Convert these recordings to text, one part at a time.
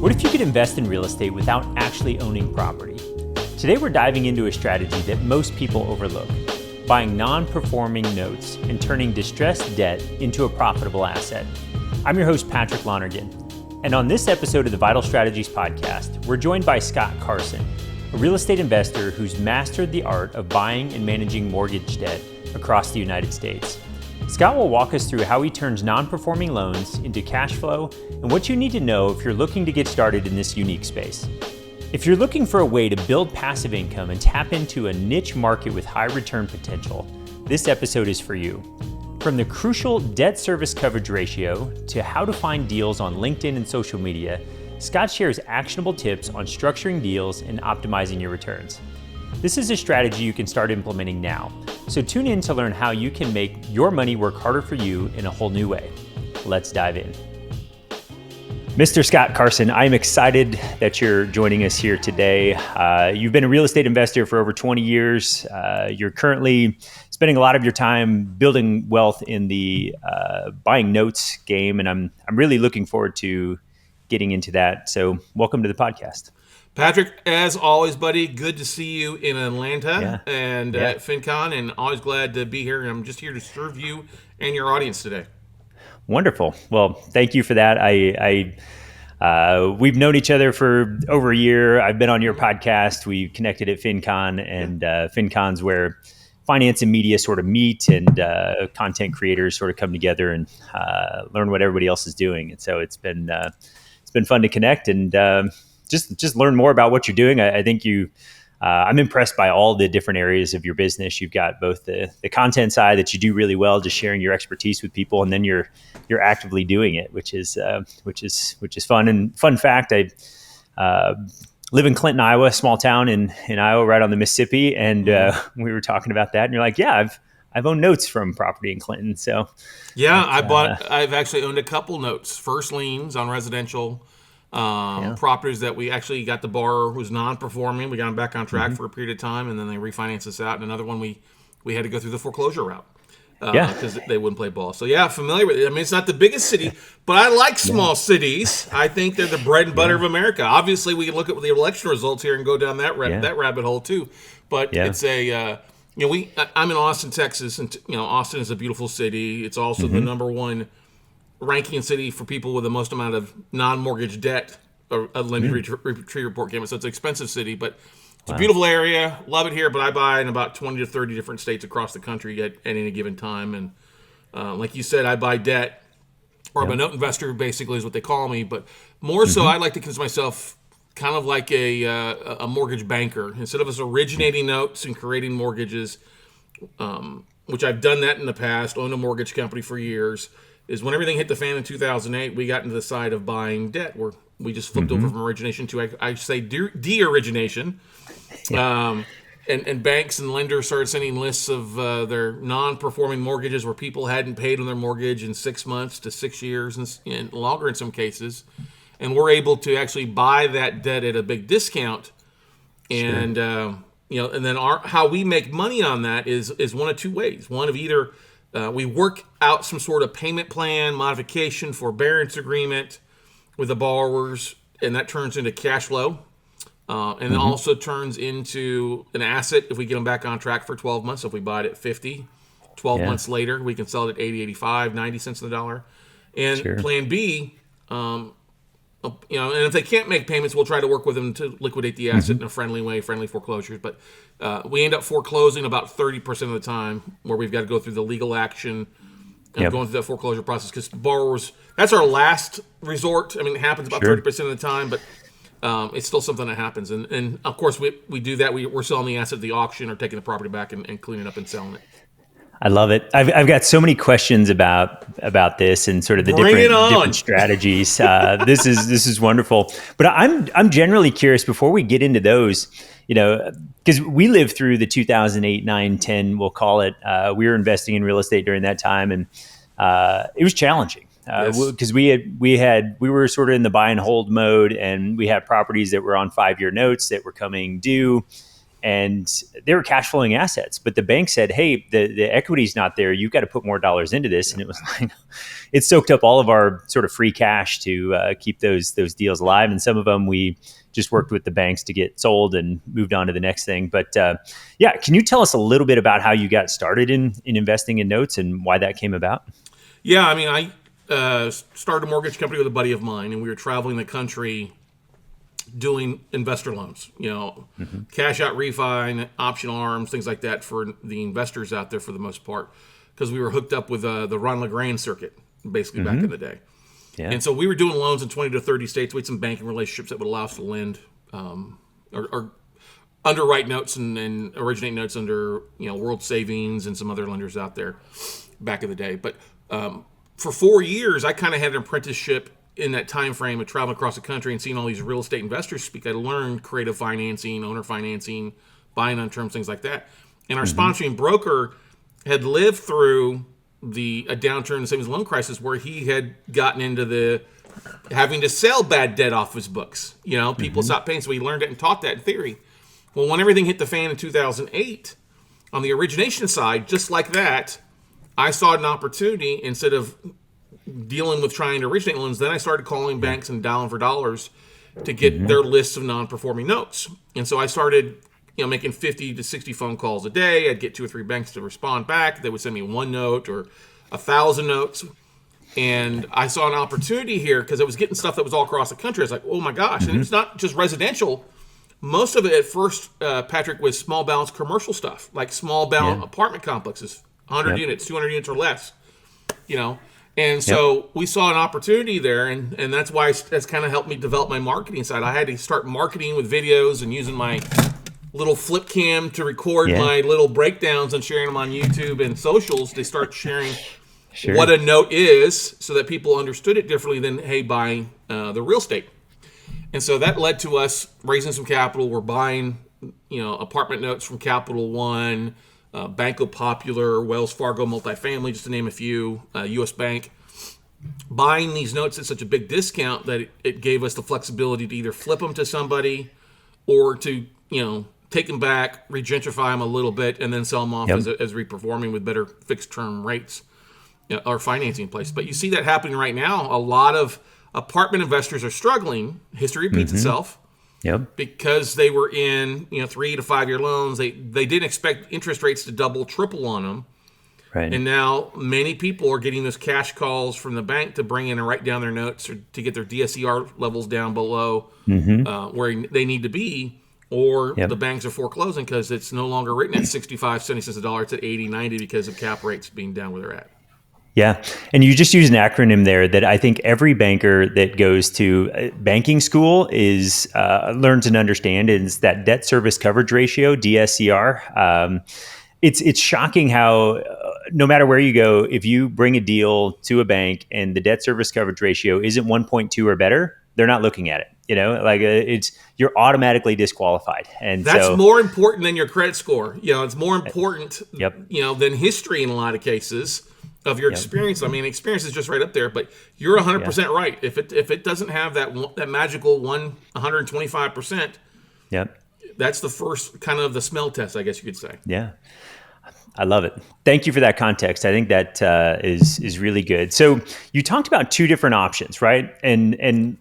What if you could invest in real estate without actually owning property? Today we're diving into a strategy that most people overlook, buying non-performing notes and turning distressed debt into a profitable asset. I'm your host, Patrick Lonergan, and on this episode of the Vital Strategies podcast, we're joined by Scott Carson, a real estate investor who's mastered the art of buying and managing mortgage debt across the United States. Scott will walk us through how he turns non-performing loans into cash flow and what you need to know if you're looking to get started in this unique space. If you're looking for a way to build passive income and tap into a niche market with high return potential, this episode is for you. From the crucial debt service coverage ratio to how to find deals on LinkedIn and social media, Scott shares actionable tips on structuring deals and optimizing your returns. This is a strategy you can start implementing now, so tune in to learn how you can make your money work harder for you in a whole new way. Let's dive in. Mr. Scott Carson, I'm excited that you're joining us here today. You've been a real estate investor for over 20 years. You're currently spending a lot of your time building wealth in the buying notes game, and I'm really looking forward to getting into that. So welcome to the podcast. Patrick, as always, buddy, good to see you in Atlanta and at FinCon, and always glad to be here. And I'm just here to serve you and your audience today. Wonderful. Well, thank you for that. We've known each other for over a year. I've been on your podcast. We connected at FinCon, and FinCon's where finance and media sort of meet, and content creators sort of come together and learn what everybody else is doing. And so it's been fun to connect and just learn more about what you're doing. I think I'm impressed by all the different areas of your business. You've got both the content side that you do really well, just sharing your expertise with people, and then you're actively doing it, which is fun. And fun fact, I live in Clinton, Iowa, a small town in Iowa, right on the Mississippi, and we were talking about that, and you're like, yeah, I've owned notes from property in Clinton. So yeah, I've actually owned a couple notes, first liens on residential properties that we actually got the borrower who's non-performing. We got them back on track for a period of time, and then they refinanced us out. And another one we had to go through the foreclosure route because they wouldn't play ball. So yeah, familiar with it. I mean, it's not the biggest city, but I like small cities. I think they're the bread and butter of America. Obviously, we can look at the election results here and go down that rabbit hole too. But it's a I'm in Austin, Texas, and Austin is a beautiful city. It's also the number one ranking city for people with the most amount of non-mortgage debt, a lending retreat report came out. So it's an expensive city, but it's a beautiful area. Love it here, but I buy in about 20 to 30 different states across the country at any given time. And like you said, I buy debt, or I'm a note investor, basically is what they call me. But more so, I like to consider myself kind of like a mortgage banker. Instead of us originating notes and creating mortgages, which I've done that in the past, owned a mortgage company for years, is when everything hit the fan in 2008, we got into the side of buying debt, where we just flipped over from origination to, I say, de-origination. And banks and lenders started sending lists of their non-performing mortgages where people hadn't paid on their mortgage in 6 months to 6 years and longer in some cases. And we're able to actually buy that debt at a big discount. And, and then how we make money on that is one of two ways. One of either we work out some sort of payment plan, modification, forbearance agreement with the borrowers, and that turns into cash flow. And it also turns into an asset if we get them back on track for 12 months. So if we buy it at 50, 12 months later, we can sell it at 80, 85, 90 cents on the dollar. And plan B, and if they can't make payments, we'll try to work with them to liquidate the asset in a friendly way, friendly foreclosures. But we end up foreclosing about 30% of the time, where we've got to go through the legal action and going through that foreclosure process, because borrowers, that's our last resort. I mean, it happens about 30% of the time, but it's still something that happens. And of course, we do that. We're selling the asset at the auction or taking the property back and cleaning up and selling it. I love it. I've got so many questions about this and sort of the different strategies. This is wonderful. But I'm generally curious, before we get into those, because we lived through the 2008, 9, 10, we'll call it. We were investing in real estate during that time, and it was challenging because we were sort of in the buy and hold mode, and we had properties that were on 5-year notes that were coming due. and they were cash flowing assets. But the bank said, hey, the equity's not there. You've got to put more dollars into this. And it was like, it soaked up all of our sort of free cash to keep those deals alive. And some of them we just worked with the banks to get sold and moved on to the next thing. But yeah, can you tell us a little bit about how you got started in investing in notes and why that came about? Yeah, I mean, I started a mortgage company with a buddy of mine, and we were traveling the country doing investor loans, cash out refi, option arms, things like that for the investors out there for the most part, because we were hooked up with the Ron LeGrand circuit, basically back in the day. Yeah. And so we were doing loans in 20 to 30 states. We had some banking relationships that would allow us to lend or underwrite notes and originate notes under World Savings and some other lenders out there back in the day. But for 4 years, I kind of had an apprenticeship in that time frame of traveling across the country and seeing all these real estate investors speak. I learned creative financing, owner financing, buying on terms, things like that. And our sponsoring broker had lived through a downturn, the same as loan crisis, where he had gotten into having to sell bad debt off his books. People stopped paying, so he learned it and taught that in theory. Well, when everything hit the fan in 2008, on the origination side, just like that, I saw an opportunity. Instead of dealing with trying to originate loans, then I started calling banks and dialing for dollars to get their lists of non-performing notes. And so I started making 50 to 60 phone calls a day. I'd get 2 or 3 banks to respond back. They would send me 1 note or 1,000 notes. And I saw an opportunity here because I was getting stuff that was all across the country. I was like, oh my gosh. And it's not just residential. Most of it at first, Patrick, was small balance commercial stuff, like small balance apartment complexes, 100 units, 200 units or less, And so we saw an opportunity there, and that's why that's kind of helped me develop my marketing side. I had to start marketing with videos and using my little flip cam to record my little breakdowns and sharing them on YouTube and socials to start sharing what a note is so that people understood it differently than, hey, buying the real estate. And so that led to us raising some capital. We're buying, apartment notes from Capital One, Banco Popular, Wells Fargo multifamily, just to name a few, U.S. Bank. Buying these notes at such a big discount that it gave us the flexibility to either flip them to somebody or to, take them back, regentrify them a little bit, and then sell them off as reperforming with better fixed term rates or financing in place. But you see that happening right now. A lot of apartment investors are struggling. History repeats itself. Because they were in 3 to 5 year loans. They didn't expect interest rates to double, triple on them. Right. And now many people are getting those cash calls from the bank to bring in and write down their notes or to get their DSCR levels down below where they need to be. Or the banks are foreclosing because it's no longer written at 65, 70 cents a dollar. It's at 80, 90 because of cap rates being down where they're at. Yeah. And you just use an acronym there that I think every banker that goes to banking school is learns and understands. Is that debt service coverage ratio, DSCR. It's shocking how no matter where you go, if you bring a deal to a bank and the debt service coverage ratio isn't 1.2 or better, they're not looking at it. You're automatically disqualified. And that's more important than your credit score. It's more important, than history in a lot of cases of your experience. I mean, experience is just right up there, but you're 100% right. If it doesn't have that magical 125%, that's the first kind of the smell test, I guess you could say. Yeah. I love it. Thank you for that context. I think that is really good. So you talked about 2 different options, right? And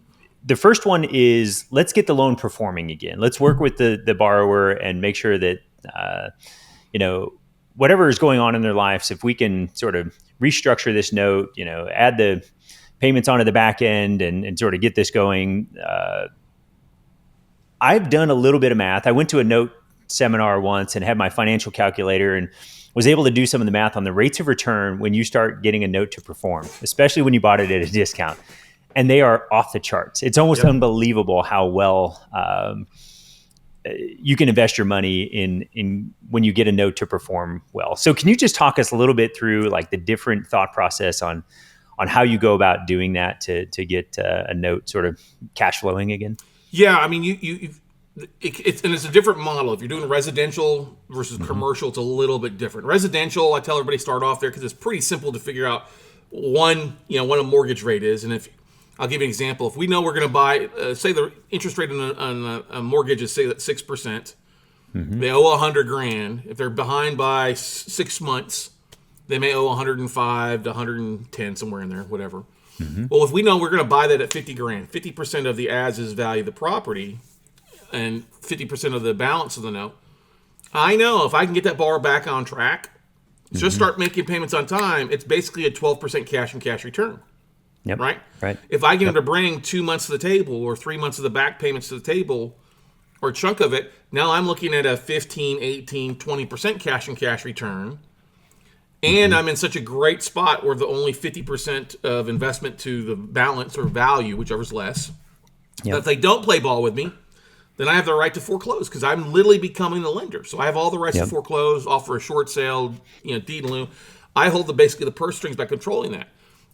the first one is, let's get the loan performing again. Let's work with the borrower and make sure that, whatever is going on in their lives, if we can sort of restructure this note, add the payments onto the back end and sort of get this going. I've done a little bit of math. I went to a note seminar once and had my financial calculator and was able to do some of the math on the rates of return when you start getting a note to perform, especially when you bought it at a discount. And they are off the charts. It's almost unbelievable how well you can invest your money in when you get a note to perform well. So can you just talk us a little bit through like the different thought process on how you go about doing that to get a note sort of cash flowing again? Yeah, I mean, it's a different model. If you're doing residential versus commercial, it's a little bit different. Residential, I tell everybody start off there because it's pretty simple to figure out what a mortgage rate is. And I'll give you an example. If we know we're going to buy, say the interest rate on a mortgage is say that 6%, They owe 100 grand. If they're behind by 6 months, they may owe 105 to 110, somewhere in there, whatever. Well, if we know we're going to buy that at 50 grand, 50% of the as-is value of the property, and 50% of the balance of the note, I know if I can get that borrower back on track, just start making payments on time, it's basically a 12% cash and cash return. Yep. Right? Right. If I get them to bring 2 months to the table or 3 months of the back payments to the table or a chunk of it, now I'm looking at a 15, 18, 20% cash and cash return. And I'm in such a great spot where the only 50% of investment to the balance or value, whichever's less, that if they don't play ball with me, then I have the right to foreclose because I'm literally becoming the lender. So I have all the rights to foreclose, offer a short sale, deed in lieu. I hold basically the purse strings by controlling that.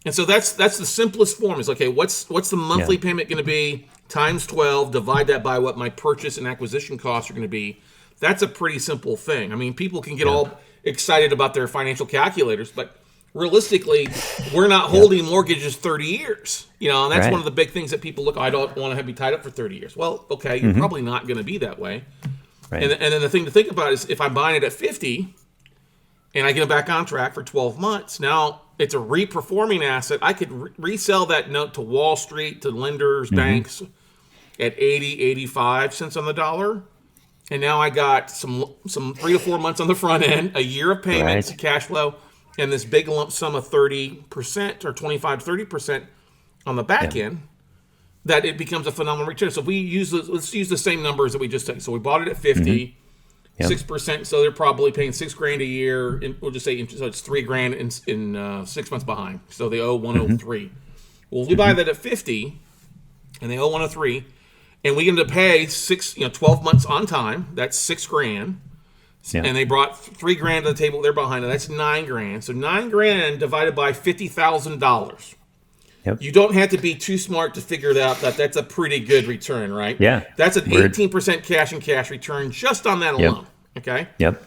And so that's the simplest form. Is okay, what's the monthly payment going to be times 12, divide that by what my purchase and acquisition costs are going to be. That's a pretty simple thing. I mean, people can get all excited about their financial calculators, but realistically, we're not holding mortgages 30 years. And that's one of the big things that people look, I don't want to be tied up for 30 years. Well, okay, you're probably not going to be that way. Right. And then the thing to think about is if I'm buying it at 50 and I get it back on track for 12 months, now it's a reperforming asset. I could resell that note to Wall Street, to lenders, banks at 80, 85 cents on the dollar. And now I got some 3 to 4 months on the front end, a year of payments, cash flow, and this big lump sum of 30% or 25, 30% on the back end, that it becomes a phenomenal return. So if let's use the same numbers that we just took. So we bought it at 50, 6%. So they're probably paying $6,000 a year. And we'll just say, so it's $3,000 in 6 months behind. So they owe 103. Well, if we buy that at 50 and they owe 103, and we get them to pay 12 months on time, that's $6,000. And they brought $3,000 to the table. They're behind it. That's $9,000. So $9,000 divided by $50,000. Yep. You don't have to be too smart to figure out that that's a pretty good return, right? Yeah. That's an 18% cash and cash return just on that alone. Okay. Yep.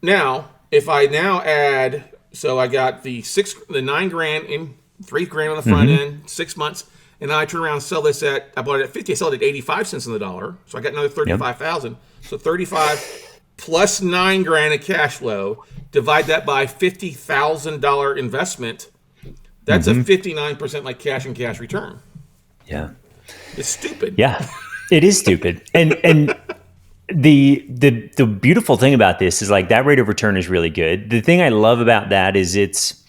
Now, if I now add, so I got the $9,000 in $3,000 on the front end, 6 months. And now I turn around and sell this I bought it at 50. I sell it at 85 cents on the dollar. So I got another 35,000. So 35 plus $9,000 of cash flow. Divide that by $50,000 investment. That's a 59% cash and cash return. Yeah, it's stupid. Yeah, it is stupid. And the beautiful thing about this is that rate of return is really good. The thing I love about that is it's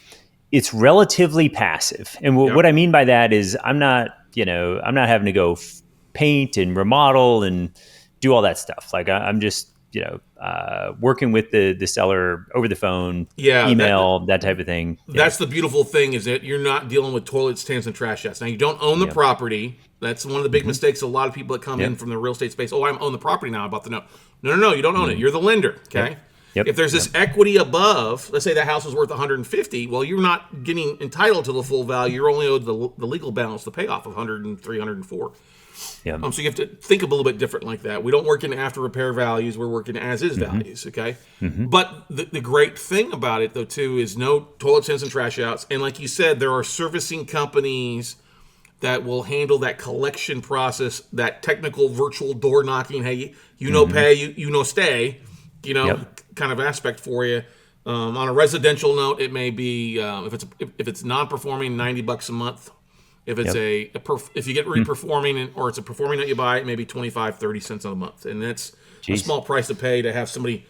relatively passive. And what I mean by that is I'm not having to go paint and remodel and do all that stuff. I'm just, working with the seller over the phone, email, that type of thing. That's the beautiful thing is that you're not dealing with toilets, tanks, and trash cans. Now, you don't own the property. That's one of the big mistakes a lot of people that come in from the real estate space. Oh, I own the property now. I bought the note. No, you don't own it. You're the lender, okay? Yep. If there's this equity above, let's say that house is worth 150, well, you're not getting entitled to the full value. You're only owed the legal balance, the payoff of 103, 104. Yeah. So you have to think a little bit different like that. We don't work in after repair values. We're working as is values, okay? But the great thing about it, though, too, is no toilet sinks and trash outs. And like you said, there are servicing companies that will handle that collection process, that technical virtual door knocking, hey, pay, stay, kind of aspect for you. On a residential note, it may be if it's non-performing, $90 a month. If it's if you get reperforming or it's a performing note you buy, it may be 25, 30 cents a month, and that's a small price to pay to have somebody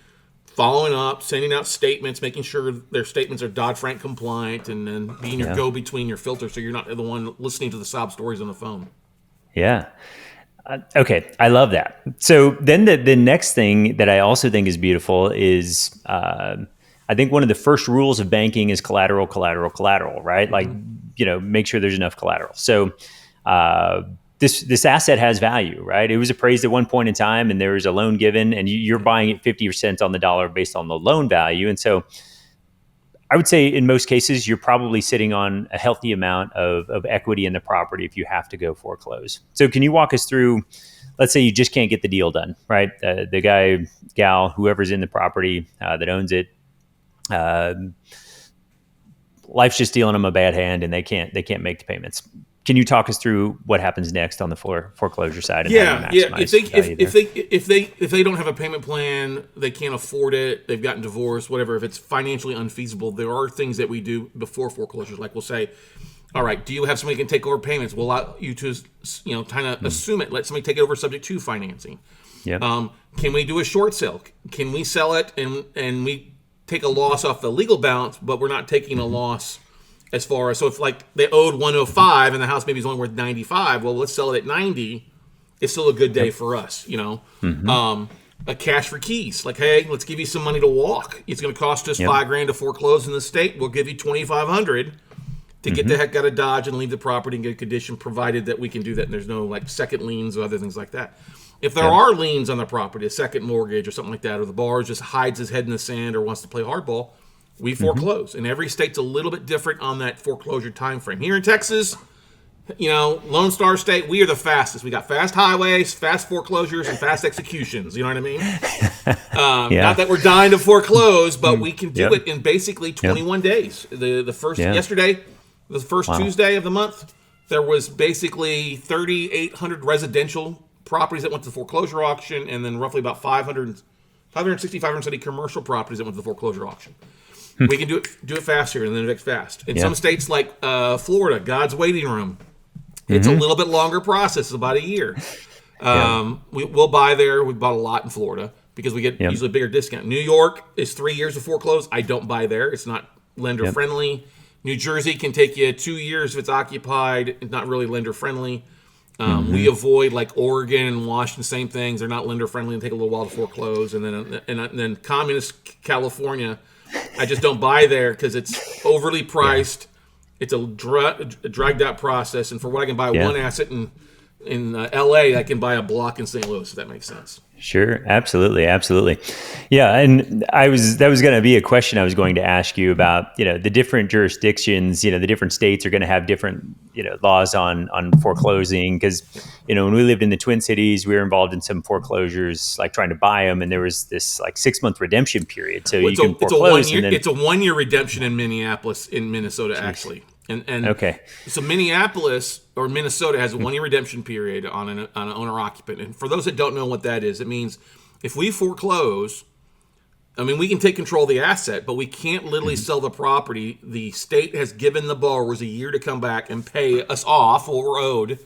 following up, sending out statements, making sure their statements are Dodd-Frank compliant, and then being your go-between, your filter, so you're not the one listening to the sob stories on the phone. Yeah. Okay, I love that. So then the next thing that I also think is beautiful is I think one of the first rules of banking is collateral, right? Make sure there's enough collateral. So this asset has value, right? It was appraised at one point in time and there was a loan given and you're buying it 50 cents on the dollar based on the loan value. And so I would say in most cases, you're probably sitting on a healthy amount of equity in the property if you have to go foreclose. So can you walk us through, let's say you just can't get the deal done, right? The guy, gal, whoever's in the property that owns it, life's just dealing them a bad hand and they can't make the payments. Can you talk us through what happens next on the foreclosure side? And Yeah, how you yeah. maximize If they don't have a payment plan, they can't afford it. They've gotten divorced, whatever. If it's financially unfeasible, there are things that we do before foreclosures. Like we'll say, all right, do you have somebody who can take over payments? We'll allow you to, kind of assume it. Let somebody take it over subject to financing. Yeah. Can we do a short sale? Can we sell it and we take a loss off the legal balance, but we're not taking a loss as far as, so if like they owed 105 and the house maybe is only worth 95, well, let's sell it at 90. It's still a good day for us, A cash for keys. Like, hey, let's give you some money to walk. It's going to cost us $5,000 to foreclose in the state. We'll give you $2,500 to get the heck out of Dodge and leave the property in good condition, provided that we can do that and there's no like second liens or other things like that. If there are liens on the property, a second mortgage or something like that, or the borrower just hides his head in the sand or wants to play hardball, we foreclose. And every state's a little bit different on that foreclosure time frame. Here in Texas, Lone Star State, we are the fastest. We got fast highways, fast foreclosures, and fast executions. You know what I mean? Not that we're dying to foreclose, but we can do it in basically 21 days. Yesterday, the first Tuesday of the month, there was basically 3,800 residential properties that went to the foreclosure auction, and then roughly about 570 commercial properties that went to the foreclosure auction. We can do it faster and then evict fast. In some states like Florida, God's waiting room, it's a little bit longer process, about a year. We'll buy there. We've bought a lot in Florida because we get usually a bigger discount. New York is 3 years to foreclose. I don't buy there. It's not lender friendly. New Jersey can take you 2 years if it's occupied. It's not really lender friendly. We avoid like Oregon and Washington, same things. They're not lender friendly and take a little while to foreclose. And then communist California, I just don't buy there because it's overly priced. It's a dragged out process. And for what I can buy one asset in LA, I can buy a block in St. Louis, if that makes sense. Sure. Absolutely. Yeah. And that was going to be a question I was going to ask you about, the different jurisdictions, the different states are going to have different, laws on foreclosing. Cause, when we lived in the Twin Cities, we were involved in some foreclosures, like trying to buy them. And there was this like 6-month redemption period. So you can foreclose. It's a 1 year redemption in Minnesota, actually. And okay. So Minneapolis or Minnesota has a 1 year redemption period on an owner occupant. And for those that don't know what that is, it means if we foreclose, we can take control of the asset, but we can't literally sell the property. The state has given the borrowers a year to come back and pay us off what we're owed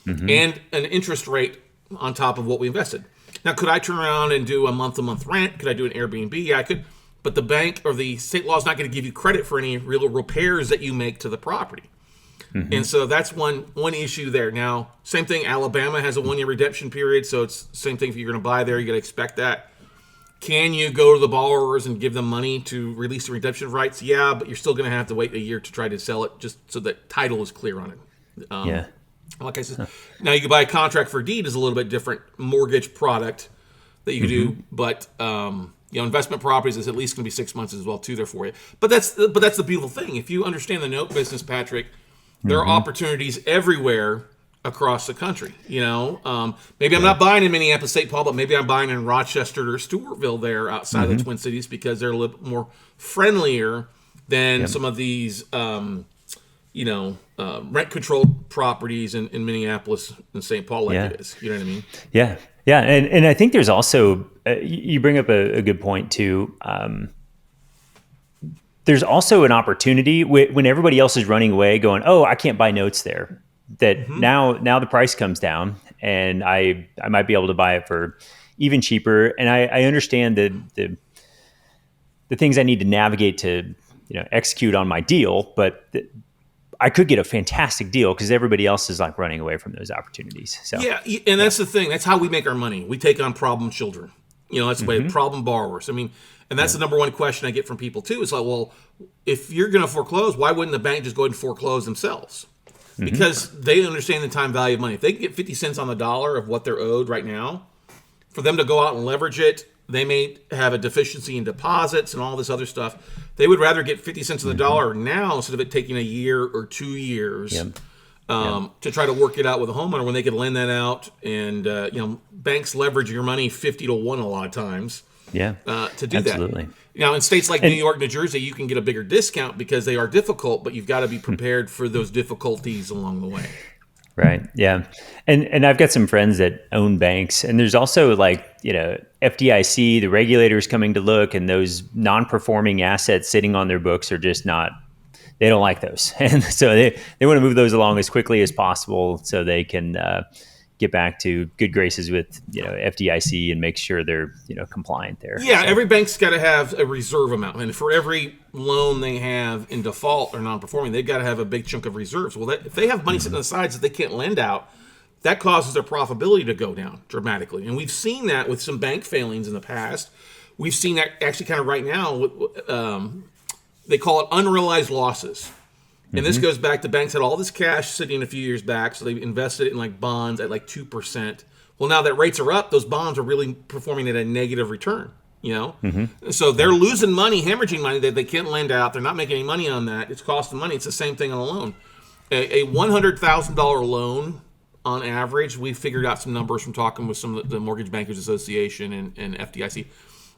and an interest rate on top of what we invested. Now, could I turn around and do a month-to-month rent? Could I do an Airbnb? Yeah, I could. But the bank or the state law is not going to give you credit for any real repairs that you make to the property. And so that's one issue there. Now, same thing, Alabama has a 1 year redemption period, so it's the same thing if you're going to buy there, you got to expect that. Can you go to the borrowers and give them money to release the redemption rights? Yeah, but you're still going to have to wait a year to try to sell it just so that title is clear on it. Like I said, now you can buy a contract for deed is a little bit different mortgage product that you can do, but investment properties is at least going to be 6 months as well too there for you. But that's the beautiful thing. If you understand the note business, Patrick, there are opportunities everywhere across the country. Maybe I'm not buying in Minneapolis, St. Paul, but maybe I'm buying in Rochester or Stewartville there outside of the Twin Cities because they're a little bit more friendlier than some of these rent-controlled properties in Minneapolis and St. Paul like it is. You know what I mean? Yeah. Yeah. And I think there's also, you bring up a good point too. There's also an opportunity when everybody else is running away going, oh, I can't buy notes there. That now the price comes down and I might be able to buy it for even cheaper. And I understand the things I need to navigate to, execute on my deal, but I could get a fantastic deal because everybody else is like running away from those opportunities. So and that's the thing. That's how we make our money. We take on problem children. That's the way, problem borrowers. And that's the number one question I get from people too. It's like, well, if you're going to foreclose, why wouldn't the bank just go ahead and foreclose themselves? Because they understand the time value of money. If they can get 50 cents on the dollar of what they're owed right now, for them to go out and leverage it, they may have a deficiency in deposits and all this other stuff. They would rather get 50 cents on the dollar now instead of it taking a year or 2 years to try to work it out with a homeowner when they could lend that out. And, banks leverage your money 50 to 1 a lot of times. to do absolutely. that. Now, in states like New York, New Jersey, you can get a bigger discount because they are difficult, but you've got to be prepared for those difficulties along the way. Right. Yeah. And I've got some friends that own banks, and there's also FDIC, the regulators coming to look, and those non-performing assets sitting on their books are just not, they don't like those. And so they want to move those along as quickly as possible so they can get back to good graces with, FDIC and make sure they're, compliant there. Yeah. So every bank's got to have a reserve amount. And for every loan they have in default or non-performing, they've got to have a big chunk of reserves. Well, if they have money sitting on the sides that they can't lend out, that causes their profitability to go down dramatically. And we've seen that with some bank failings in the past. We've seen that actually kind of right now. They call it unrealized losses. And this goes back to banks had all this cash sitting a few years back, so they invested it in like bonds at like 2%. Well, now that rates are up, those bonds are really performing at a negative return, So they're losing money, hemorrhaging money that they can't lend out. They're not making any money on that. It's costing money. It's the same thing on a loan. A $100,000 loan, on average, we figured out some numbers from talking with some of the Mortgage Bankers Association and FDIC.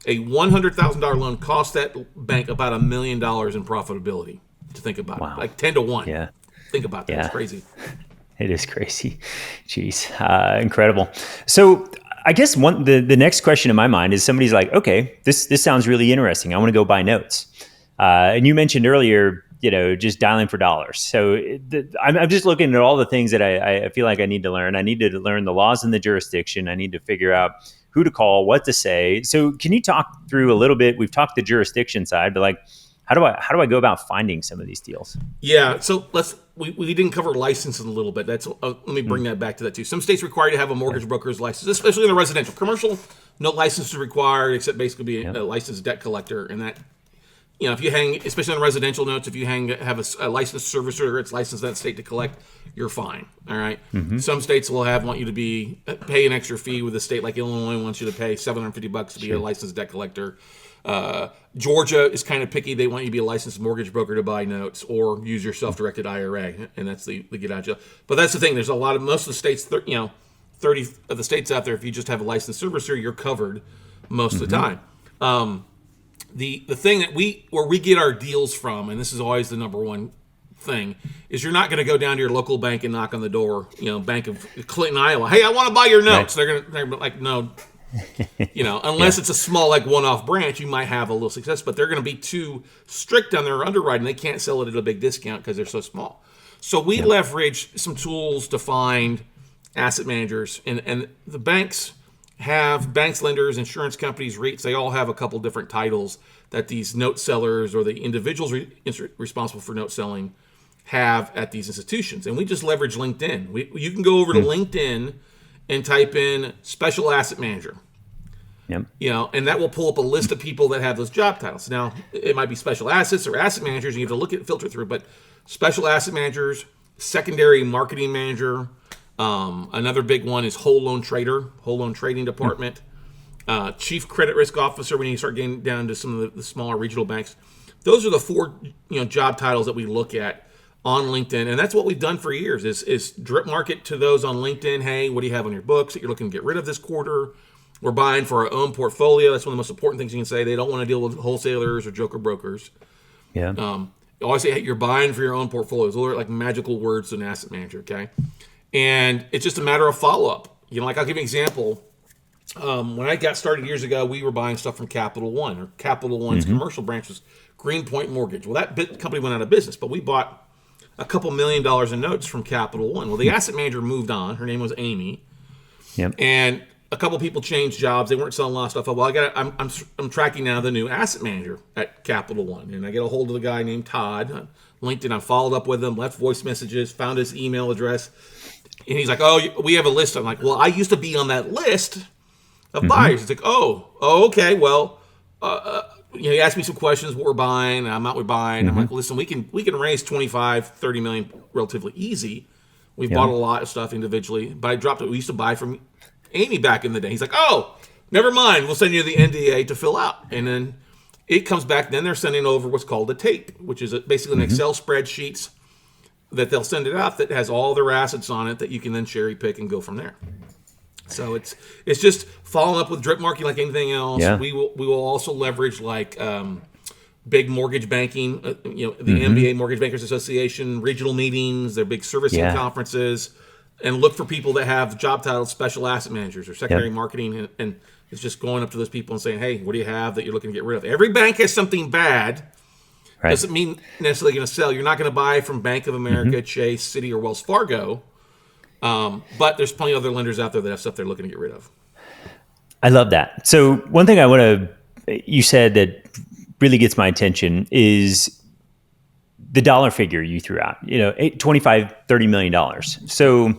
A $100,000 loan costs that bank about $1 million in profitability. To think about it, like 10 to 1. Yeah. Think about that. It's crazy. It is crazy. Jeez. Incredible. So I guess the next question in my mind is somebody's like, okay, this sounds really interesting. I want to go buy notes. And you mentioned earlier, just dialing for dollars. So I'm just looking at all the things that I feel like I need to learn. I need to learn the laws in the jurisdiction. I need to figure out who to call, what to say. So can you talk through a little bit? We've talked the jurisdiction side, but how do I go about finding some of these deals? Yeah, so we didn't cover licensing a little bit. Let me bring that back to that too. Some states require you to have a mortgage broker's license, especially in the residential. Commercial, no license is required except basically be a licensed debt collector. And that, if you hang, especially on residential notes, if you have a licensed servicer, it's licensed in that state to collect, you're fine. All right. Some states will want you to pay an extra fee with a state like Illinois wants you to pay $750 to be a licensed debt collector. Georgia is kind of picky. They want you to be a licensed mortgage broker to buy notes or use your self-directed IRA, and that's the get out of jail. But that's the thing. There's most of the states, 30 of the states out there, if you just have a licensed servicer, you're covered most of the time. The thing that where we get our deals from, and this is always the number one thing, is you're not going to go down to your local bank and knock on the door, Bank of Clinton, Iowa. Hey, I want to buy your notes. Right. They're like, no. Unless it's a small one-off branch, you might have a little success, but they're going to be too strict on their underwriting. They can't sell it at a big discount because they're so small. So we leverage some tools to find asset managers, and the banks, lenders, insurance companies, REITs. They all have a couple different titles that these note sellers or the individuals responsible for note selling have at these institutions, and we just leverage LinkedIn. You can go over to LinkedIn and type in special asset manager. Yep. And that will pull up a list of people that have those job titles. Now, it might be special assets or asset managers. You have to filter through, but special asset managers, secondary marketing manager. Another big one is whole loan trading department, chief credit risk officer. When you start getting down to some of the smaller regional banks, those are the four job titles that we look at on LinkedIn, and that's what we've done for years is drip market to those on LinkedIn. Hey, what do you have on your books that you're looking to get rid of this quarter? We're buying for our own portfolio. That's one of the most important things you can say. They don't want to deal with wholesalers or joker brokers. Yeah. You always say, hey, you're buying for your own portfolios. Those are like magical words to an asset manager, okay? And it's just a matter of follow-up. I'll give you an example. When I got started years ago, we were buying stuff from Capital One, or Capital One's commercial branch was Greenpoint Mortgage. Well, that company went out of business, but we bought a couple $1 million in notes from Capital One. Well, the asset manager moved on. Her name was Amy. Yep. And a couple people changed jobs. They weren't selling a lot of stuff. Well, I'm tracking now the new asset manager at Capital One, and I get a hold of the guy named Todd on LinkedIn. I followed up with him, left voice messages, found his email address, and he's like, "Oh, we have a list." I'm like, "Well, I used to be on that list of buyers." He's like, "Oh, okay. Well, he asked me some questions. What we're buying? I'm out. We're buying." I'm like, "Listen, we can raise 25, 30 million relatively easy. We've bought a lot of stuff individually, but I dropped it. We used to buy from Amy back in the day." He's like, "Oh, never mind. We'll send you the NDA to fill out." And then it comes back. Then they're sending over what's called a tape, which is basically an Excel spreadsheet that they'll send it out that has all their assets on it that you can then cherry pick and go from there. So it's just following up with drip marketing like anything else. Yeah. We will also leverage like big mortgage banking, the MBA Mortgage Bankers Association, regional meetings, their big servicing conferences, and look for people that have job titles, special asset managers or secondary marketing, and it's just going up to those people and saying, hey, what do you have that you're looking to get rid of? Every bank has something bad. Right. Doesn't mean necessarily going to sell. You're not going to buy from Bank of America, Chase, Citi, or Wells Fargo. But there's plenty of other lenders out there that have stuff they're looking to get rid of. I love that. So one thing you said that really gets my attention is the dollar figure you threw out, $25, $30 million. So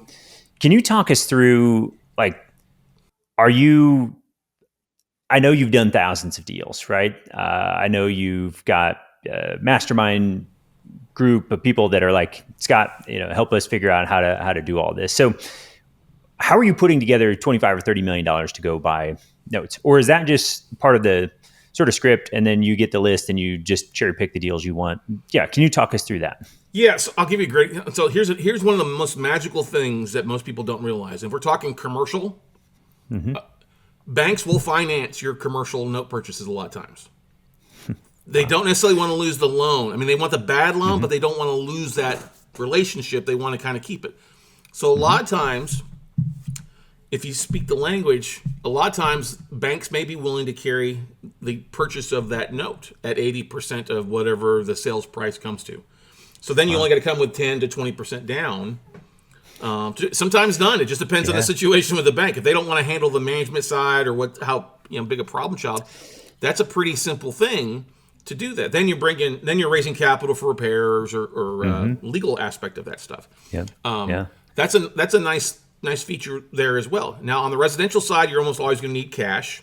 can you talk us through, like, I know you've done thousands of deals, right? I know you've got a mastermind group of people that are like, Scott, help us figure out how to do all this. So how are you putting together $25 or $30 million to go buy notes? Or is that just part of the sort of script and then you get the list and you just cherry pick the deals you want? Yeah. Can you talk us through that? Yes, I'll give you a great. So here's one of the most magical things that most people don't realize. If we're talking commercial, banks will finance your commercial note purchases a lot of times. They don't necessarily want to lose the loan. I mean, they want the bad loan, but they don't want to lose that relationship. They want to kind of keep it. So a lot of times, if you speak the language, a lot of times banks may be willing to carry the purchase of that note at 80% of whatever the sales price comes to. So then you only got to come with 10 to 20% down. Sometimes none. It just depends on the situation with the bank. If they don't want to handle the management side or how big a problem child, that's a pretty simple thing to do that. Then you're raising capital for repairs or legal aspect of that stuff. Yeah. That's a nice feature there as well. Now on the residential side, you're almost always going to need cash.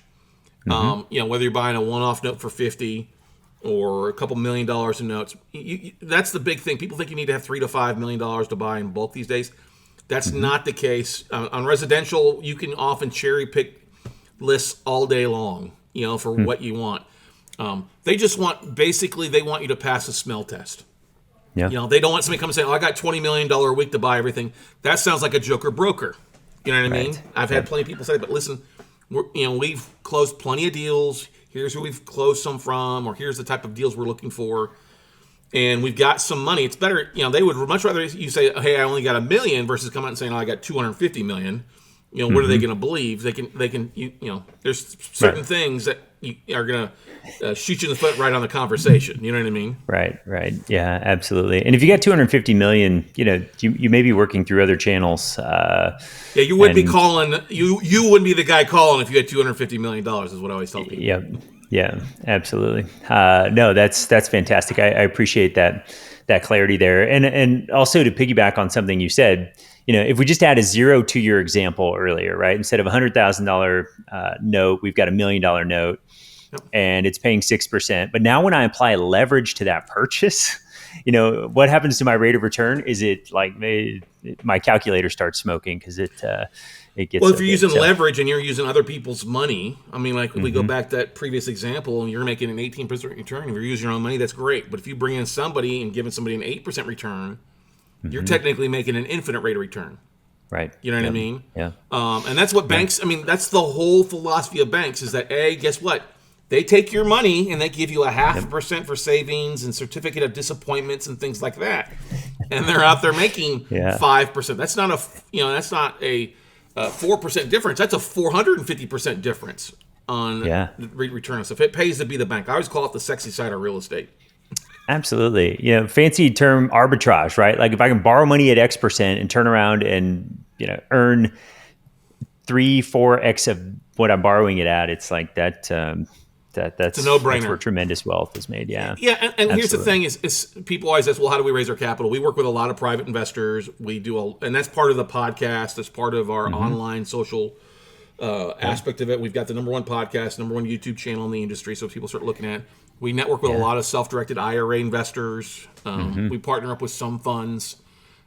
Whether you're buying a one-off note for 50 or a couple $1 million in notes, that's the big thing. People think you need to have $3 to $5 million to buy in bulk these days. That's not the case. On residential, you can often cherry pick lists all day long, for what you want. They just want you to pass a smell test. Yeah. They don't want somebody to come and say, I got $20 million a week to buy everything. That sounds like a joker broker. You know what I mean? I've had plenty of people say, but listen, we've closed plenty of deals. Here's who we've closed some from, or here's the type of deals we're looking for. And we've got some money. It's better, they would much rather you say, hey, I only got $1 million versus come out and saying, I got $250 million. What are they going to believe? They can, there's certain things that are going to shoot you in the foot right on the conversation. You know what I mean? Right. Yeah, absolutely. And if you got $250 million, you may be working through other channels. You wouldn't be calling. You wouldn't be the guy calling if you had $250 million. Is what I always tell people. Yeah, absolutely. No, that's fantastic. I appreciate that clarity there, and also to piggyback on something you said. If we just add a zero to your example earlier, right? Instead of $100,000 note, we've got $1 million note, and it's paying 6%. But now, when I apply leverage to that purchase, what happens to my rate of return? Is it like my calculator starts smoking because it gets. Well, if you're using leverage and you're using other people's money, I mean, like if we go back to that previous example, and you're making an 18% return, if you're using your own money, that's great. But if you bring in somebody and giving somebody an 8% return, you're technically making an infinite rate of return. Right. You know what I mean? Yeah. And that's what banks, that's the whole philosophy of banks is that, guess what? They take your money and they give you a 0.5% for savings and certificate of disappointments and things like that. And they're out there making 5%. That's not a 4% difference. That's a 450% difference on return. So if it pays to be the bank, I always call it the sexy side of real estate. Absolutely. Fancy term arbitrage, right? Like if I can borrow money at X% and turn around and, earn 3-4x of what I'm borrowing it at, it's like that's it's a no-brainer. That's where tremendous wealth is made. Yeah. Yeah. And here's the thing is people always ask, well, how do we raise our capital? We work with a lot of private investors. And that's part of the podcast. That's part of our online social aspect of it. We've got the number one podcast, number one YouTube channel in the industry. So people start looking at. We network with a lot of self-directed IRA investors. We partner up with some funds.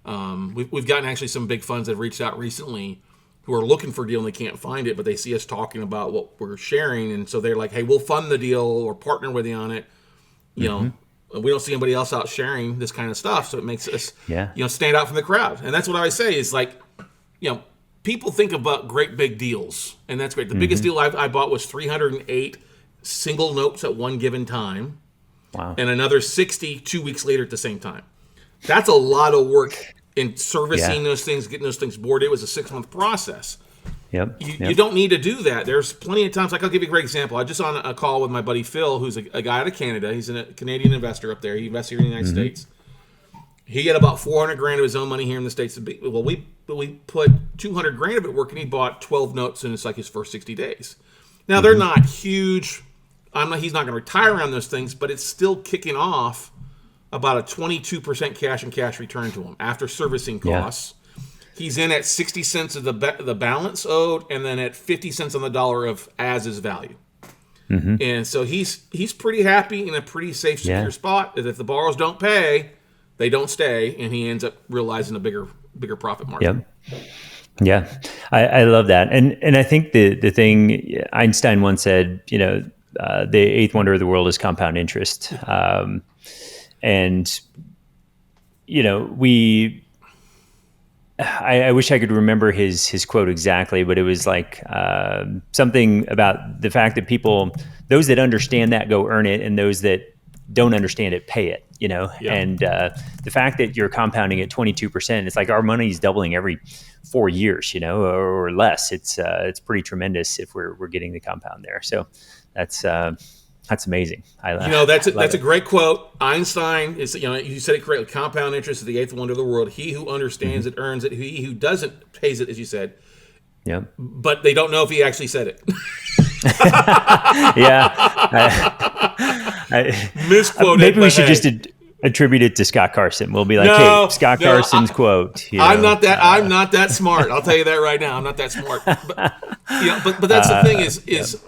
We've gotten actually some big funds that have reached out recently who are looking for a deal and they can't find it, but they see us talking about what we're sharing. And so they're like, hey, we'll fund the deal or partner with you on it. We don't see anybody else out sharing this kind of stuff. So it makes us, stand out from the crowd. And that's what I always say is like, people think about great big deals, and that's great. The biggest deal I bought was 308 single notes at one given time. Wow. And another 60 2 weeks later at the same time. That's a lot of work in servicing those things, getting those things boarded. It was a 6-month process. You don't need to do that. There's plenty of times. Like, I'll give you a great example. I just on a call with my buddy Phil, who's a guy out of Canada. He's a Canadian investor up there. He invests here in the United States. He had about $400,000 of his own money here in the States. Well, we put $200,000 of it working. He bought 12 notes, and it's like his first 60 days. Now, they're not huge. He's not going to retire on those things, but it's still kicking off about a 22% cash and cash return to him after servicing costs. He's in at 60 cents of the balance owed, and then at 50 cents on the dollar of as is value. And so he's pretty happy in a pretty safe, secure spot. That if the borrowers don't pay, they don't stay, and he ends up realizing a bigger profit margin. Yeah, I love that, and I think the thing Einstein once said, the eighth wonder of the world is compound interest, and I wish I could remember his quote exactly, but it was like something about the fact that those that understand that go earn it, and those that don't understand it pay it. And the fact that you're compounding at 22%, it's like our money is doubling every 4 years, or less. It's pretty tremendous if we're getting the compound there. So that's amazing. That's a great quote. Einstein is, you said it correctly. Compound interest is the eighth wonder of the world. He who understands it earns it. He who doesn't pays it, as you said. Yeah. But they don't know if he actually said it. Misquoted. Maybe we should just attribute it to Scott Carson. We'll be like, hey, Scott Carson's quote. I'm not that smart. I'll tell you that right now. I'm not that smart. But that's the thing is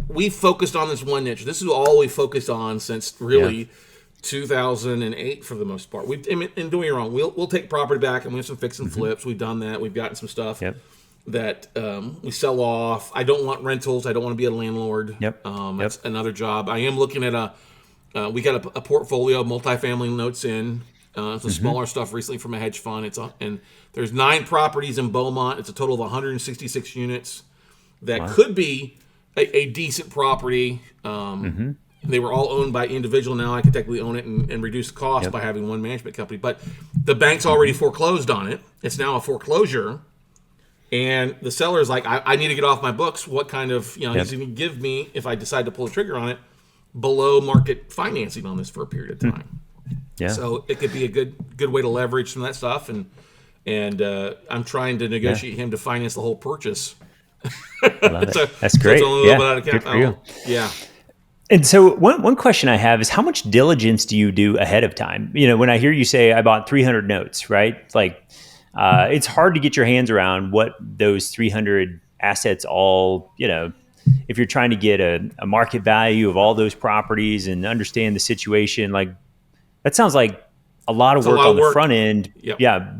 we focused on this one niche. This is all we focused on since really 2008 for the most part. And don't get me wrong, we'll take property back and we have some fix and flips. We've done that. We've gotten some stuff that we sell off. I don't want rentals. I don't want to be a landlord. That's another job. I am looking at we got a portfolio of multifamily notes in. Some smaller stuff recently from a hedge fund. And there's 9 properties in Beaumont. It's a total of 166 units that could be a decent property. They were all owned by individual. Now I can technically own it and reduce cost by having one management company. But the bank's already foreclosed on it. It's now a foreclosure. And the seller's like, I need to get off my books. What kind of, he's going to give me, if I decide to pull the trigger on it, below market financing on this for a period of time. So it could be a good way to leverage some of that stuff. And I'm trying to negotiate him to finance the whole purchase. That's great. So it's a little bit out of good for you. Yeah. And so one question I have is, how much diligence do you do ahead of time? When I hear you say I bought 300 notes, right? Like it's hard to get your hands around what those 300 assets all, if you're trying to get a market value of all those properties and understand the situation, like that sounds like a lot of work on the front end.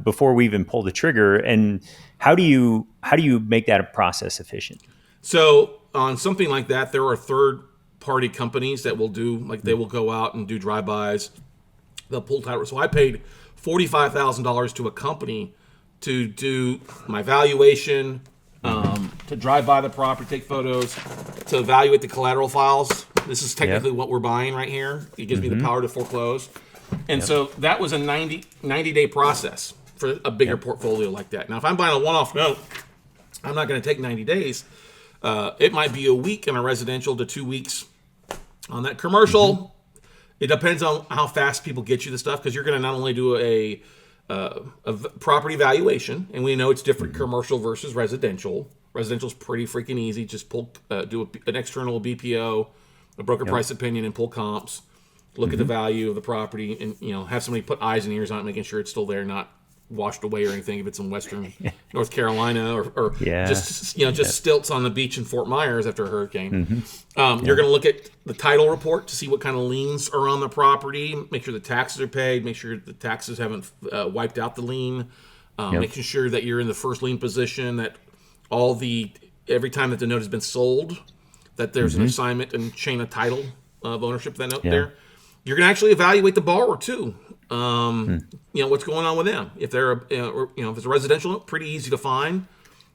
Before we even pull the trigger. And how do you make that a process efficient? So on something like that, there are third-party companies that will do, like they will go out and do drive-bys. They'll pull title. So I paid $45,000 to a company to do my valuation, to drive by the property, take photos, to evaluate the collateral files. This is technically what we're buying right here. It gives me the power to foreclose. And so that was a 90-day process for a bigger portfolio like that. Now, if I'm buying a one-off note, I'm not going to take 90 days. It might be a week in a residential to 2 weeks on that commercial. It depends on how fast people get you the stuff, because you're going to not only do a property valuation, and we know it's different commercial versus residential. Residential is pretty freaking easy. Just do an external BPO, a broker price opinion, and pull comps. Look at the value of the property, and have somebody put eyes and ears on it, making sure it's still there, not washed away or anything if it's in western North Carolina or just stilts on the beach in Fort Myers after a hurricane. You're going to look at the title report to see what kind of liens are on the property, make sure the taxes are paid, make sure the taxes haven't wiped out the lien, making sure that you're in the first lien position, that every time that the note has been sold, that there's an assignment and chain of title of ownership of that note there. You're going to actually evaluate the borrower too. What's going on with them. If they're, if it's a residential note, pretty easy to find.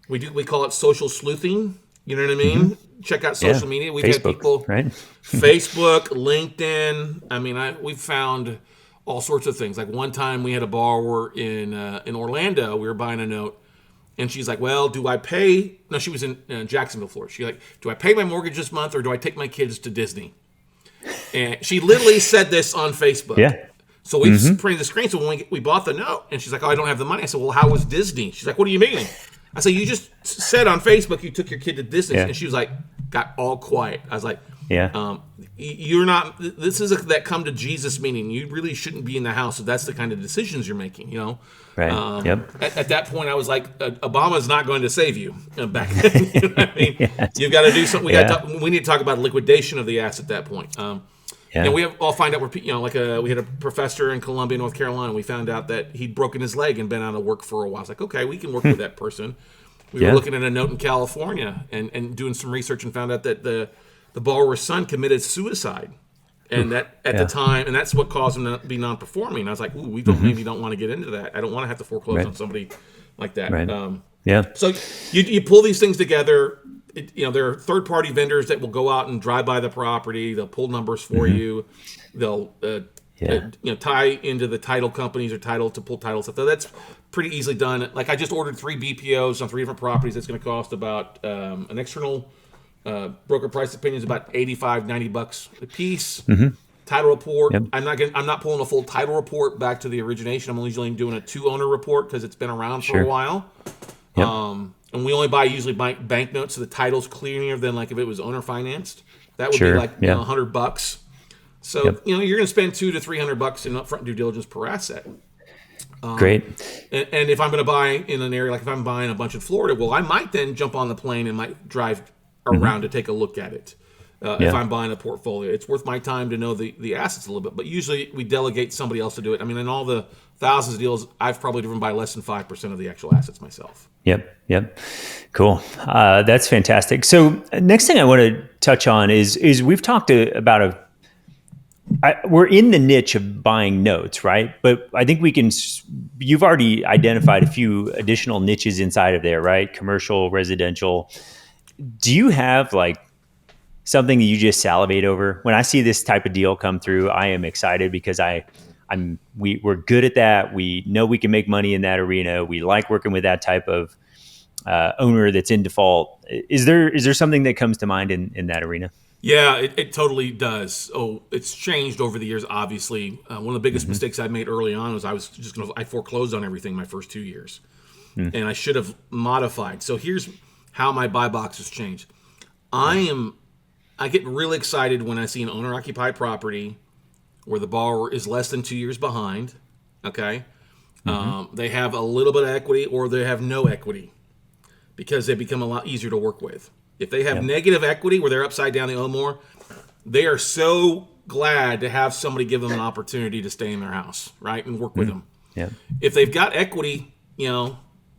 We call it social sleuthing. You know what I mean? Check out social media. We've had people, right? Facebook, LinkedIn. I mean, we've found all sorts of things. Like one time we had a borrower in Orlando. We were buying a note. And she's like, well, do I pay? No, she was in Jacksonville, Florida. She's like, do I pay my mortgage this month or do I take my kids to Disney? And she literally said this on Facebook. Yeah. So we printed the screen. So when we bought the note, and she's like, oh, I don't have the money. I said, well, how was Disney? She's like, what do you mean? I said, you just said on Facebook you took your kid to Disney. And she was like, got all quiet. I was like, you're not, this is that come to Jesus meeting. You really shouldn't be in the house if that's the kind of decisions you're making, Right. At that point, I was like, Obama's not going to save you back then. You know what I mean? You've got to do something. We need to talk about liquidation of the asset at that point. And we all find out we had a professor in Columbia, North Carolina. We found out that he'd broken his leg and been out of work for a while. I was like, okay, we can work with that person. We were looking at a note in California and doing some research and found out that the borrower's son committed suicide. And that at the time, and that's what caused him to be non-performing. I was like, ooh, we maybe don't want to get into that. I don't want to have to foreclose on somebody like that. Right. So you pull these things together. There are third-party vendors that will go out and drive by the property. They'll pull numbers for you. They'll tie into the title companies or to pull title stuff. So that's pretty easily done. Like I just ordered 3 BPOs on 3 different properties. It's going to cost about an external broker price opinion is about $85-$90 a piece. Title report. I'm not pulling a full title report back to the origination. I'm usually doing a 2-owner report because it's been around for a while. And we only buy usually bank notes, so the title's cleaner than like if it was owner financed. That would be like $100. So you're going to spend $200 to $300 in upfront due diligence per asset. Great. And if I'm going to buy in an area, like if I'm buying a bunch in Florida, well, I might then jump on the plane and might drive around to take a look at it. If I'm buying a portfolio, it's worth my time to know the assets a little bit. But usually we delegate somebody else to do it. I mean, in all the thousands of deals, I've probably driven by less than 5% of the actual assets myself. Yep. Cool. That's fantastic. So next thing I want to touch on is we've talked about we're in the niche of buying notes, right? But I think you've already identified a few additional niches inside of there, right? Commercial, residential. Do you have like something that you just salivate over? When I see this type of deal come through, I am excited because we're good at that. We know we can make money in that arena. We like working with that type of owner that's in default. Is there something that comes to mind in that arena? Yeah, it totally does. Oh, it's changed over the years, obviously. One of the biggest mistakes I made early on was I foreclosed on everything my first 2 years. And I should have modified. So here's how my buy box has changed. I get really excited when I see an owner-occupied property where the borrower is less than 2 years behind, okay? They have a little bit of equity or they have no equity because they become a lot easier to work with. If they have negative equity where they're upside down, they owe more, they are so glad to have somebody give them an opportunity to stay in their house, right, and work with them. If they've got equity,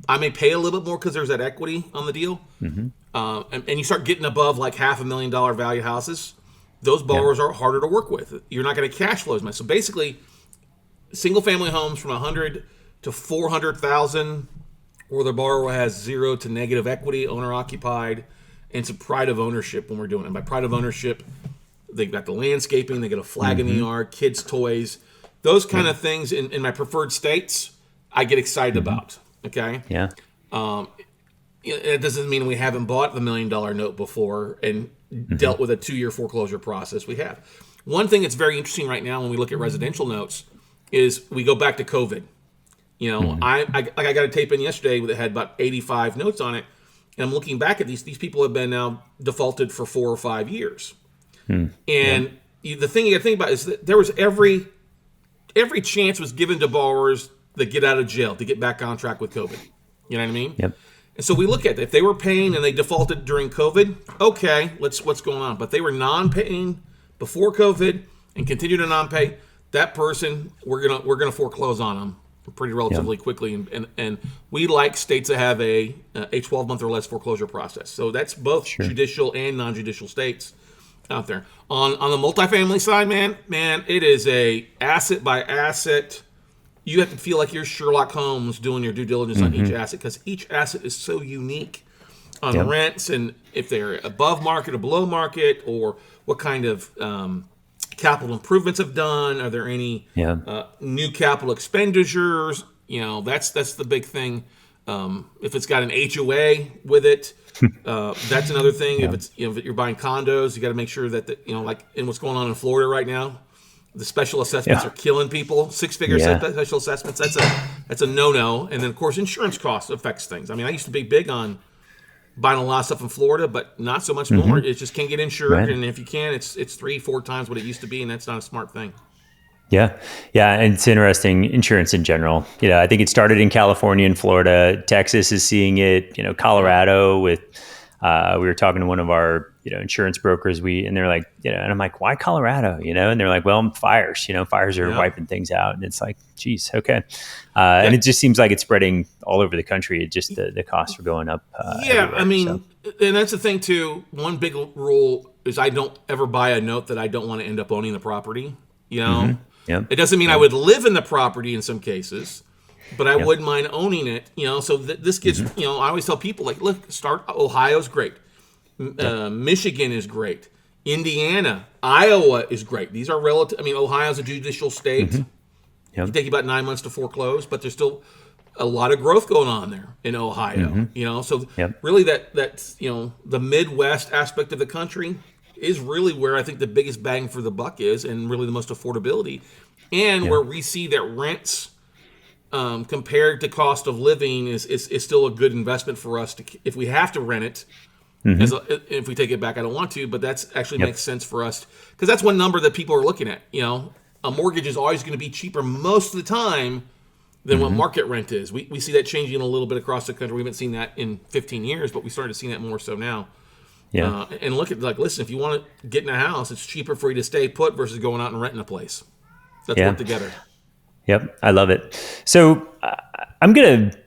I may pay a little bit more because there's that equity on the deal. And you start getting above like $500,000 value houses, those borrowers are harder to work with. You're not going to cash flow as much. So basically, single family homes from 100 to 400,000, where the borrower has 0 to negative equity, owner occupied, and some pride of ownership when we're doing it. By pride of ownership, they've got the landscaping, they got a flag in the yard, kids' toys, those kind of things in my preferred states, I get excited about. Okay. It doesn't mean we haven't bought the $1 million note before and dealt with a 2-year foreclosure process. We have. One thing that's very interesting right now when we look at residential notes is we go back to COVID. I got a tape in yesterday that had about 85 notes on it, and I'm looking back at these people have been now defaulted for 4 or 5 years. And the thing you got to think about is that there was every chance was given to borrowers that get out of jail to get back on track with COVID. You know what I mean? And so we look at it. If they were paying and they defaulted during COVID, okay, what's going on? But they were non-paying before COVID and continue to non-pay. That person, we're gonna foreclose on them pretty relatively quickly. And we like states that have a 12-month or less foreclosure process. So that's both judicial and non-judicial states. out there. On the multifamily side, man, it is a asset by asset. You have to feel like you're Sherlock Holmes doing your due diligence on each asset, because each asset is so unique on rents, and if they're above market or below market, or what kind of capital improvements have done. Are there any new capital expenditures? That's the big thing. If it's got an HOA with it, that's another thing. If it's if you're buying condos, you got to make sure that like in what's going on in Florida right now, the special assessments are killing people. 6-figure special assessments. That's a no-no. And then of course insurance costs affects things. I mean, I used to be big on buying a lot of stuff in Florida, but not so much more. It just can't get insured, and if you can, it's 3-4 times what it used to be, and that's not a smart thing. Yeah. And it's interesting, insurance in general. I think it started in California and Florida. Texas is seeing it. Colorado with. We were talking to one of our insurance brokers. And they're like, and I'm like, why Colorado? And they're like, well, fires. Fires are wiping things out, and it's like, geez, okay. And it just seems like it's spreading all over the country. It just the costs are going up. I mean, and that's the thing too. One big rule is I don't ever buy a note that I don't want to end up owning the property. It doesn't mean I would live in the property in some cases, but I wouldn't mind owning it. So this gives I always tell people, like, look, Ohio's great, Michigan is great, Indiana, Iowa is great. These are relative. I mean, Ohio's a judicial state. It take you about 9 months to foreclose, but there's still a lot of growth going on there in Ohio. So really that's the Midwest aspect of the country is really where I think the biggest bang for the buck is, and really the most affordability, and where we see that rents compared to cost of living is still a good investment for us to, if we have to rent it. If we take it back, I don't want to, but that's actually makes sense for us, because that's one number that people are looking at. A mortgage is always going to be cheaper most of the time than what market rent is. We see that changing a little bit across the country. We haven't seen that in 15 years, but we started seeing that more so now. And look at, like, listen, if you want to get in a house, it's cheaper for you to stay put versus going out and renting a place. Let's work together. Yep, I love it. So I'm going to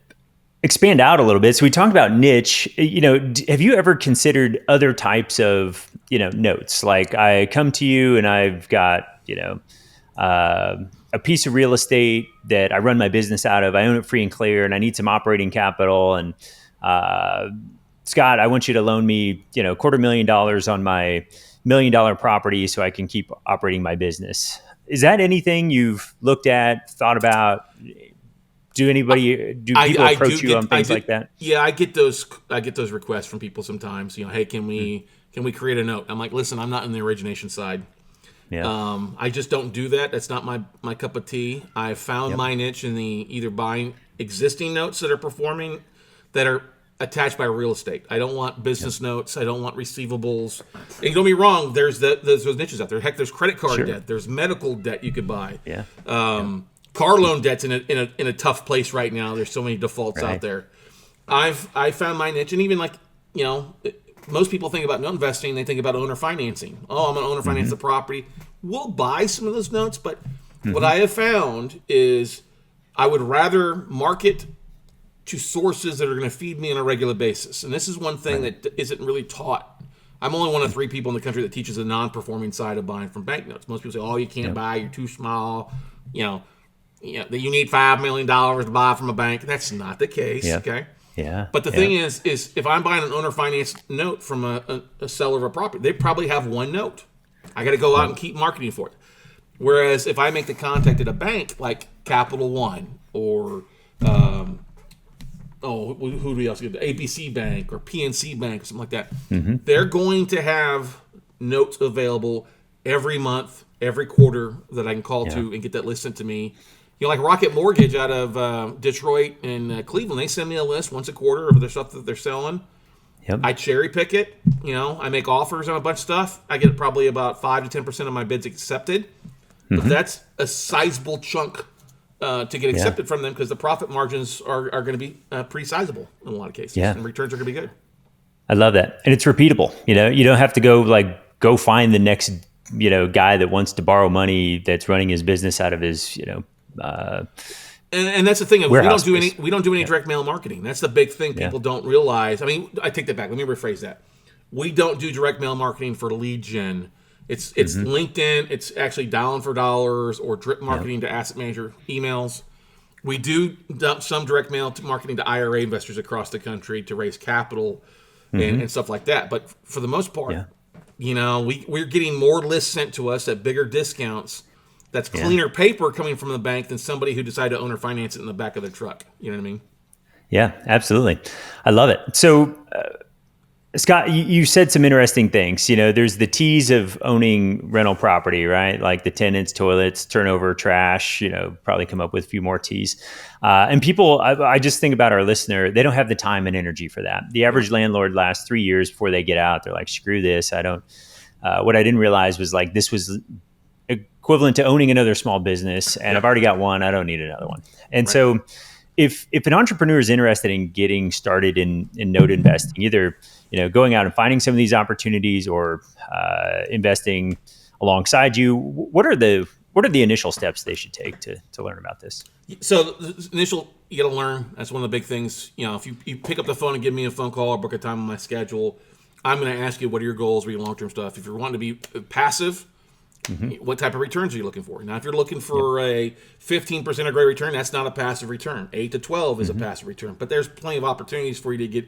expand out a little bit. So we talked about niche. Have you ever considered other types of notes? Like, I come to you and I've got a piece of real estate that I run my business out of. I own it free and clear, and I need some operating capital. And Scott, I want you to loan me $250,000 on my $1 million property so I can keep operating my business. Is that anything you've looked at, thought about? Do people approach you on things like that? Yeah, I get those requests from people sometimes. Hey, can we create a note? I'm like, listen, I'm not in the origination side. I just don't do that. That's not my cup of tea. I've found my niche in the either buying existing notes that are performing, that are attached by real estate. I don't want business notes. I don't want receivables. And don't get me wrong, there's those niches out there. Heck, there's credit card debt. There's medical debt you could buy. Car loan debt's in a tough place right now. There's so many defaults out there. I found my niche, and even most people think about note investing, they think about owner financing. Oh, I'm going to owner finance the property. We'll buy some of those notes, but what I have found is I would rather market to sources that are going to feed me on a regular basis. And this is one thing that isn't really taught. I'm only one of 3 people in the country that teaches the non-performing side of buying from banknotes. Most people say, oh, you can't buy, you're too small, that you need $5 million to buy from a bank. That's not the case, okay? But the thing is if I'm buying an owner finance note from a seller of a property, they probably have one note. I got to go out and keep marketing for it. Whereas if I make the contact at a bank like Capital One or who do we else get? ABC Bank or PNC Bank or something like that. They're going to have notes available every month, every quarter that I can call to and get that list sent to me. Like Rocket Mortgage out of Detroit and Cleveland, they send me a list once a quarter of their stuff that they're selling. I cherry pick it. I make offers on a bunch of stuff. I get probably about 5 to 10% of my bids accepted. But that's a sizable chunk to get accepted from them, because the profit margins are going to be pretty sizable in a lot of cases, and returns are going to be good. I love that, and it's repeatable. You don't have to go find the next guy that wants to borrow money that's running his business out of his And that's the thing. We don't do any direct mail marketing. That's the big thing people don't realize. I mean, I take that back. Let me rephrase that. we don't do direct mail marketing for lead gen. It's LinkedIn. It's actually dialing for dollars or drip marketing to asset manager emails. We do some direct mail marketing to IRA investors across the country to raise capital and stuff like that. But for the most part, we're getting more lists sent to us at bigger discounts. That's cleaner paper coming from the bank than somebody who decided to own or finance it in the back of their truck. You know what I mean? Yeah, absolutely. I love it. So, Scott, you said some interesting things. There's the T's of owning rental property, right? Like the tenants, toilets, turnover, trash, probably come up with a few more T's. And people, I just think about our listener, they don't have the time and energy for that. The average landlord lasts 3 years before they get out. They're like, screw this. What I didn't realize was like, this was equivalent to owning another small business, and I've already got one. I don't need another one. And so if an entrepreneur is interested in getting started in note investing, either going out and finding some of these opportunities or investing alongside you, what are the initial steps they should take to learn about this? So the initial, you got to learn. That's one of the big things. If you pick up the phone and give me a phone call or book a time on my schedule, I'm going to ask you what are your goals, what are your long-term stuff. If you're wanting to be passive, what type of returns are you looking for? Now, if you're looking for a 15% or greater return, that's not a passive return. 8 to 12 is a passive return. But there's plenty of opportunities for you to get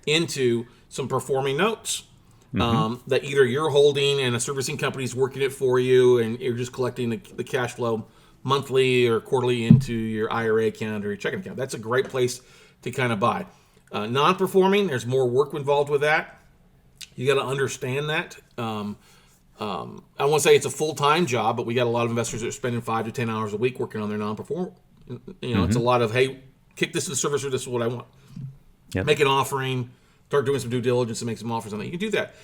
into some performing notes that either you're holding and a servicing company is working it for you, and you're just collecting the cash flow monthly or quarterly into your IRA account or your checking account. That's a great place to kind of buy. Non-performing, there's more work involved with that. You got to understand that. I won't say it's a full-time job, but we got a lot of investors that are spending 5 to 10 hours a week working on their non-perform. It's a lot of, hey, kick this to the servicer, this is what I want. Yep. Make an offering, start doing some due diligence and make some offers on that. You can do that.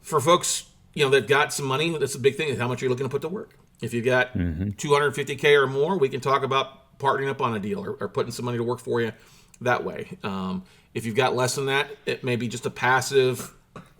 For folks, that got some money, that's a big thing, is how much you're looking to put to work. If you got $250K or more, we can talk about partnering up on a deal or putting some money to work for you that way. If you've got less than that, it may be just a passive,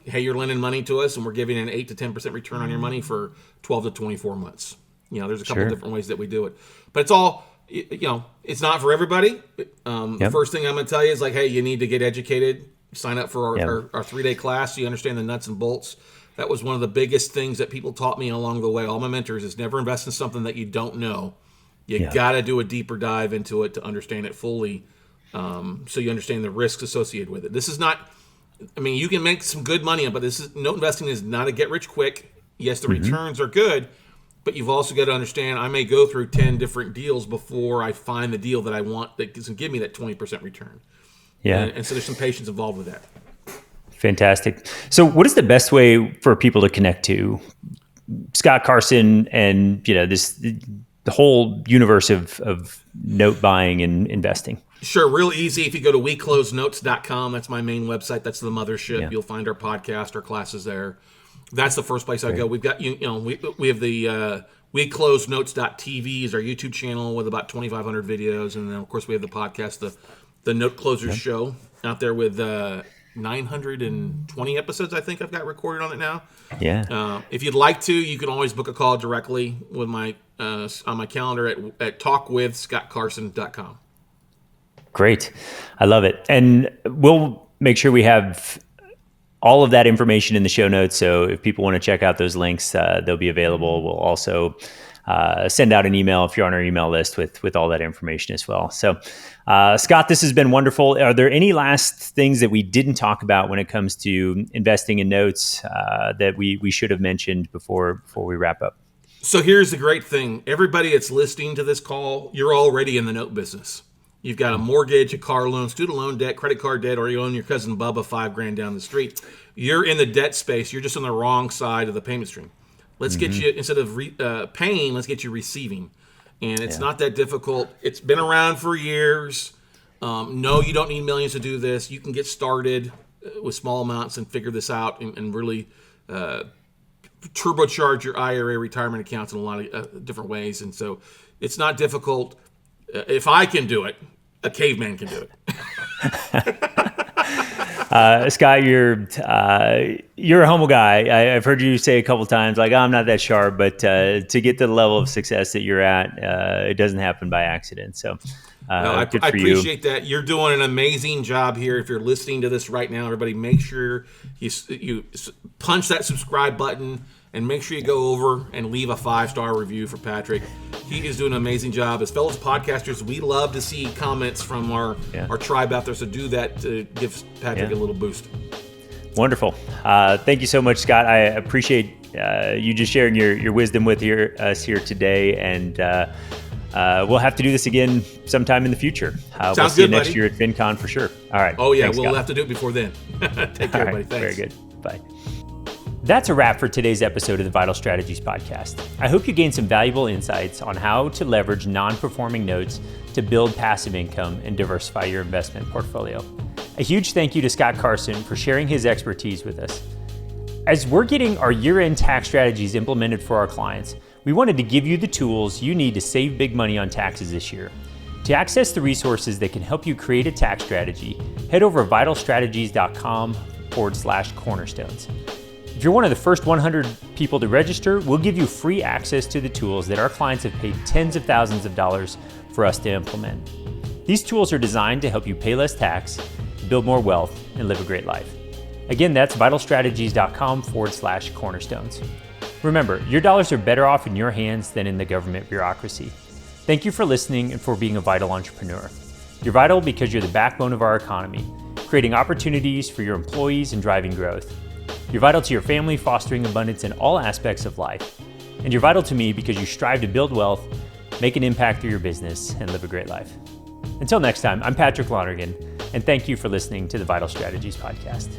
hey, you're lending money to us and we're giving an 8 to 10% return on your money for 12 to 24 months. There's a couple of different ways that we do it. But it's all, it's not for everybody. The first thing I'm going to tell you is like, hey, you need to get educated. Sign up for our 3-day class so you understand the nuts and bolts. That was one of the biggest things that people taught me along the way. All my mentors is never invest in something that you don't know. You got to do a deeper dive into it to understand it fully, so you understand the risks associated with it. This is not, you can make some good money, but note investing is not a get rich quick. Yes, the returns are good, but you've also got to understand I may go through 10 different deals before I find the deal that I want that can give me that 20% return. Yeah. And so there's some patience involved with that. Fantastic. So what is the best way for people to connect to Scott Carson and, the whole universe of note buying and investing? Sure. Real easy. If you go to weclosenotes.com, that's my main website. That's the mothership. Yeah. You'll find our podcast, our classes there. That's the first place I go. We've got, we have the weclosenotes.tv is our YouTube channel with about 2,500 videos. And then, of course, we have the podcast, the Note Closers Show out there with 920 episodes, I think I've got recorded on it now. Yeah. If you'd like to, you can always book a call directly with my on my calendar at talkwithscottcarson.com. Great. I love it. And we'll make sure we have all of that information in the show notes. So if people want to check out those links, they'll be available. We'll also send out an email if you're on our email list with all that information as well. So Scott, this has been wonderful. Are there any last things that we didn't talk about when it comes to investing in notes that we should have mentioned before we wrap up? So here's the great thing. Everybody that's listening to this call, you're already in the note business. You've got a mortgage, a car loan, student loan debt, credit card debt, or you own your cousin Bubba $5,000 down the street. You're in the debt space. You're just on the wrong side of the payment stream. Let's get you, instead of paying, let's get you receiving. And it's not that difficult. It's been around for years. No, you don't need millions to do this. You can get started with small amounts and figure this out and really turbocharge your IRA retirement accounts in a lot of different ways. And so it's not difficult. If I can do it, a caveman can do it. Scott, you're a humble guy. I've heard you say a couple times, like, I'm not that sharp, but to get to the level of success that you're at, it doesn't happen by accident. So I appreciate that. You're doing an amazing job here. If you're listening to this right now, everybody, make sure you punch that subscribe button and make sure you go over and leave a 5-star review for Patrick. He is doing an amazing job. As fellow podcasters, we love to see comments from our tribe out there, so do that to give Patrick a little boost. Wonderful. Thank you so much, Scott. I appreciate you just sharing your wisdom with us here today, and we'll have to do this again sometime in the future. We'll see you next year at FinCon for sure. All right. Oh, yeah. We'll have to do it before then. Take care, everybody. Thanks. Very good. Bye. That's a wrap for today's episode of the Vital Strategies podcast. I hope you gained some valuable insights on how to leverage non-performing notes to build passive income and diversify your investment portfolio. A huge thank you to Scott Carson for sharing his expertise with us. As we're getting our year-end tax strategies implemented for our clients, we wanted to give you the tools you need to save big money on taxes this year. To access the resources that can help you create a tax strategy, head over to vitalstrategies.com/cornerstones. If you're one of the first 100 people to register, we'll give you free access to the tools that our clients have paid tens of thousands of dollars for us to implement. These tools are designed to help you pay less tax, build more wealth, and live a great life. Again, that's vitalstrategies.com/cornerstones. Remember, your dollars are better off in your hands than in the government bureaucracy. Thank you for listening and for being a vital entrepreneur. You're vital because you're the backbone of our economy, creating opportunities for your employees and driving growth. You're vital to your family, fostering abundance in all aspects of life. And you're vital to me because you strive to build wealth, make an impact through your business, and live a great life. Until next time, I'm Patrick Lonergan, and thank you for listening to the Vital Strategies podcast.